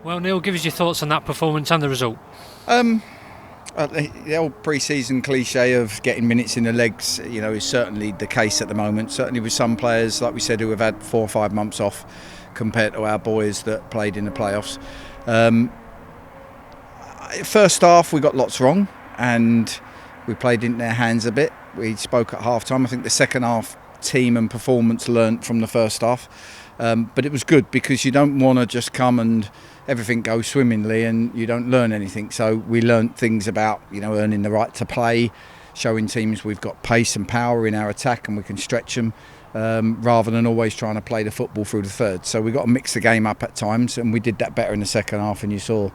Well, Neal, give us your thoughts on that performance and the result. The old pre-season cliche of getting minutes in the legs, is certainly the case at the moment. Certainly with some players, like we said, who have had 4 or 5 months off compared to our boys that played in the playoffs. First half, we got lots wrong and we played into their hands a bit. We spoke at half-time. I think the second half team and performance learnt from the first half. But it was good because you don't want to just come and everything goes swimmingly and you don't learn anything. So we learnt things about, earning the right to play, showing teams we've got pace and power in our attack and we can stretch them rather than always trying to play the football through the third. So we got to mix the game up at times and we did that better in the second half and you saw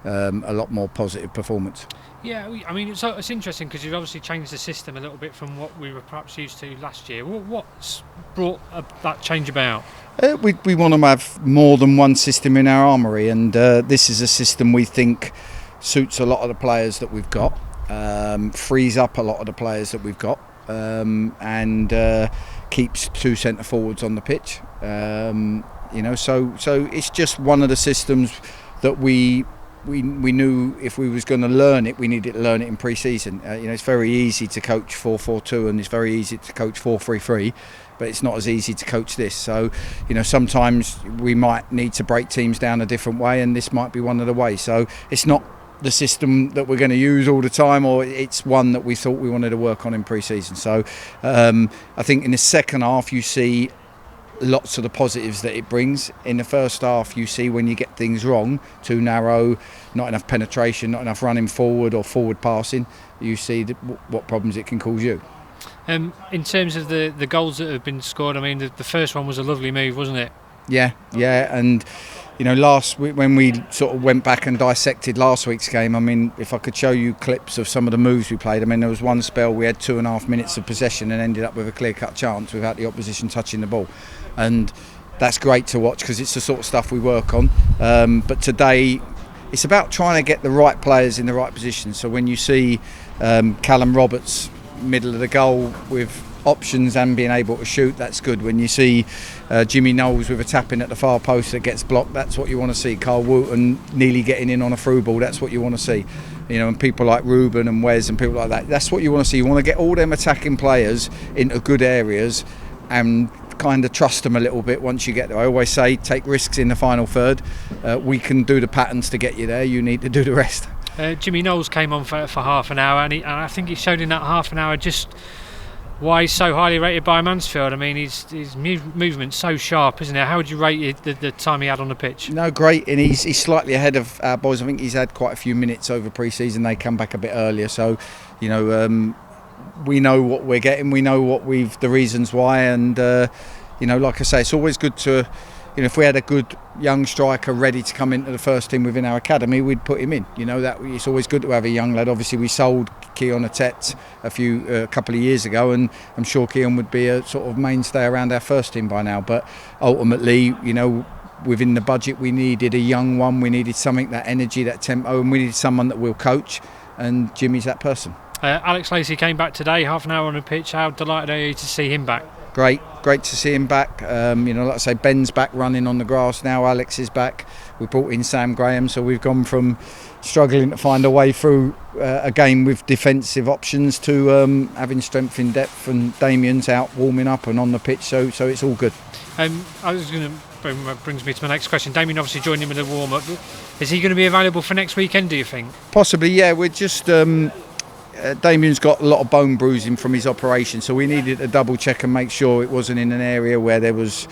a lot more positive performance. Yeah, I mean, it's interesting because you've obviously changed the system a little bit from what we were perhaps used to last year. What's brought that change about? We want to have more than one system in our armoury, and this is a system we think suits a lot of the players that we've got, frees up a lot of the players that we've got, and keeps 2 centre forwards on the pitch. So it's just one of the systems that we knew if we was going to learn it, we needed to learn it in pre-season. It's very easy to coach 4-4-2 and it's very easy to coach 4-3-3, but it's not as easy to coach this. So, sometimes we might need to break teams down a different way, and this might be one of the ways. So it's not the system that we're going to use all the time, or it's one that we thought we wanted to work on in pre-season. So I think in the second half you see lots of the positives that it brings. In the first half you see when you get things wrong, too narrow, not enough penetration, not enough running forward or forward passing, you see what problems it can cause you. In terms of the goals that have been scored, I mean the first one was a lovely move, wasn't it? Yeah, and last week when we sort of went back and dissected last week's game, I mean, if I could show you clips of some of the moves we played, I mean, there was one spell we had 2.5 minutes of possession and ended up with a clear-cut chance without the opposition touching the ball, and that's great to watch because it's the sort of stuff we work on. But today, it's about trying to get the right players in the right position. So when you see Callum Roberts middle of the goal with options and being able to shoot, that's good. When you see Jimmy Knowles with a tap-in at the far post that gets blocked, that's what you want to see. Carl Wooten nearly getting in on a through ball, that's what you want to see. And people like Ruben and Wes and people like that, that's what you want to see. You want to get all them attacking players into good areas and kind of trust them a little bit once you get there. I always say take risks in the final third. We can do the patterns to get you there, you need to do the rest. Jimmy Knowles came on for half an hour and I think he showed in that half an hour just why he's so highly rated by Mansfield. I mean, his movement's so sharp, isn't it? How would you rate the time he had on the pitch? No, great, and he's slightly ahead of our boys. I think he's had quite a few minutes over pre-season. They come back a bit earlier, so we know what we're getting. We know the reasons why, and like I say, it's always good to. If we had a good young striker ready to come into the first team within our academy, we'd put him in. That it's always good to have a young lad. Obviously, we sold Keon Atet a couple of years ago, and I'm sure Keon would be a sort of mainstay around our first team by now. But ultimately, within the budget, we needed a young one. We needed something, that energy, that tempo, and we needed someone that will coach. And Jimmy's that person. Alex Lacey came back today, half an hour on the pitch. How delighted are you to see him back? Great to see him back. Like I say, Ben's back running on the grass now. Alex is back. We brought in Sam Graham, so we've gone from struggling to find a way through a game with defensive options to having strength in depth. And Damien's out warming up and on the pitch, so it's all good. Brings me to my next question. Damien obviously joined him in the warm-up. Is he going to be available for next weekend, do you think? Possibly, yeah. We're just. Damien's got a lot of bone bruising from his operation, so we needed to double check and make sure it wasn't in an area where there was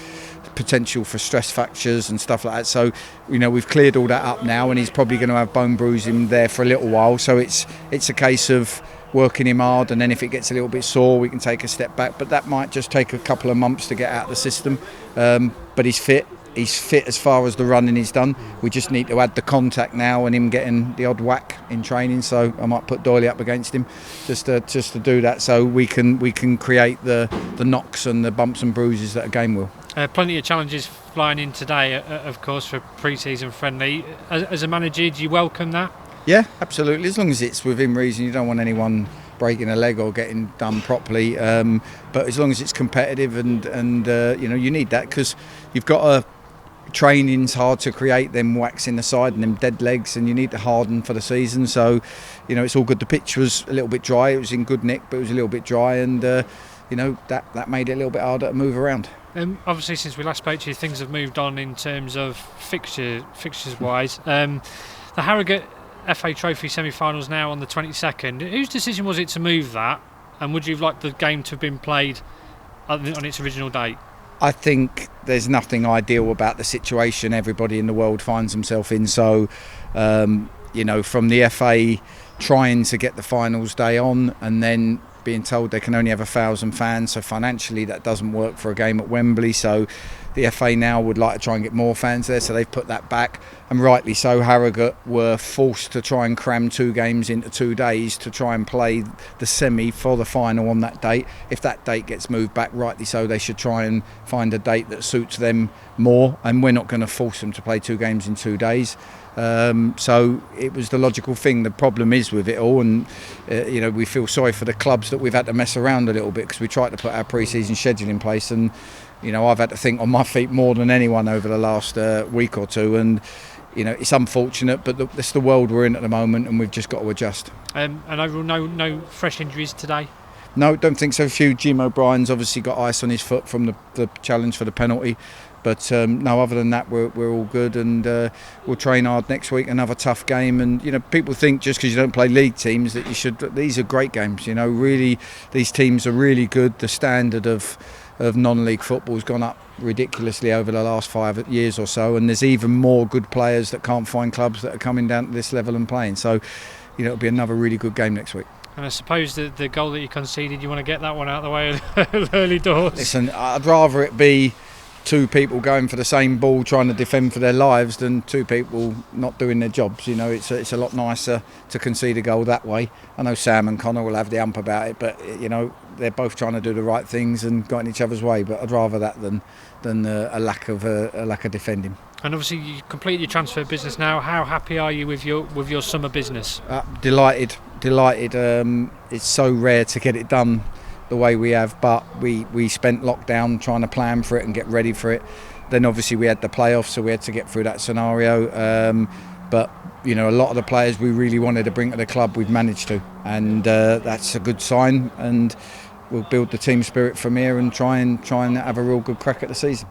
potential for stress fractures and stuff like that. So we've cleared all that up now, and he's probably going to have bone bruising there for a little while. So it's a case of working him hard, and then if it gets a little bit sore, we can take a step back. But that might just take a couple of months to get out of the system. But he's fit. He's fit as far as the running is done. We just need to add the contact now and him getting the odd whack in training. So I might put Doyley up against him just to do that, so we can create the knocks and the bumps and bruises that a game will. Plenty of challenges flying in today, of course, for pre-season friendly. As a manager, do you welcome that? Yeah, absolutely. As long as it's within reason, you don't want anyone breaking a leg or getting done properly. But as long as it's competitive and you need that, because you've got training's hard to create, them waxing the side and them dead legs, and you need to harden for the season. So, it's all good. The pitch was a little bit dry. It was in good nick, but it was a little bit dry, and that made it a little bit harder to move around. Obviously, since we last spoke to you, things have moved on in terms of fixtures wise. The Harrogate FA Trophy semi-finals now on the 22nd. Whose decision was it to move that, and would you have liked the game to have been played on its original date? I think there's nothing ideal about the situation everybody in the world finds himself in. So, from the FA trying to get the finals day on and then being told they can only have 1,000 fans, so financially that doesn't work for a game at Wembley. So the FA now would like to try and get more fans there, so they've put that back, and rightly so. Harrogate were forced to try and cram 2 games into 2 days to try and play the semi for the final on that date. If that date gets moved back, rightly so, they should try and find a date that suits them more, and we're not going to force them to play 2 games in 2 days. So it was the logical thing. The problem is with it all, and we feel sorry for the clubs that we've had to mess around a little bit, because we tried to put our pre-season schedule in place, and I've had to think on my feet more than anyone over the last week or two, and it's unfortunate, but it's the world we're in at the moment, and we've just got to adjust. And overall, no fresh injuries today? No, don't think so. A few. Jim O'Brien's obviously got ice on his foot from the challenge for the penalty. But no, other than that, we're all good, and we'll train hard next week. Another tough game, and people think just because you don't play league teams that you should. These are great games. Really, these teams are really good. The standard of non-league football has gone up ridiculously over the last 5 years or so, and there's even more good players that can't find clubs that are coming down to this level and playing. So, it'll be another really good game next week. And I suppose the goal that you conceded, you want to get that one out of the way early doors. Listen, I'd rather it be 2 people going for the same ball trying to defend for their lives than 2 people not doing their jobs. It's a lot nicer to concede a goal that way. I know Sam and Connor will have the ump about it, but they're both trying to do the right things and got in each other's way. But I'd rather that than a lack of defending. And obviously you completed your transfer business now. How happy are you with your summer business? Delighted. It's so rare to get it done the way we have, but we spent lockdown trying to plan for it and get ready for it. Then obviously we had the playoffs, so we had to get through that scenario, but a lot of the players we really wanted to bring to the club, we've managed to, and that's a good sign, and we'll build the team spirit from here and try and have a real good crack at the season.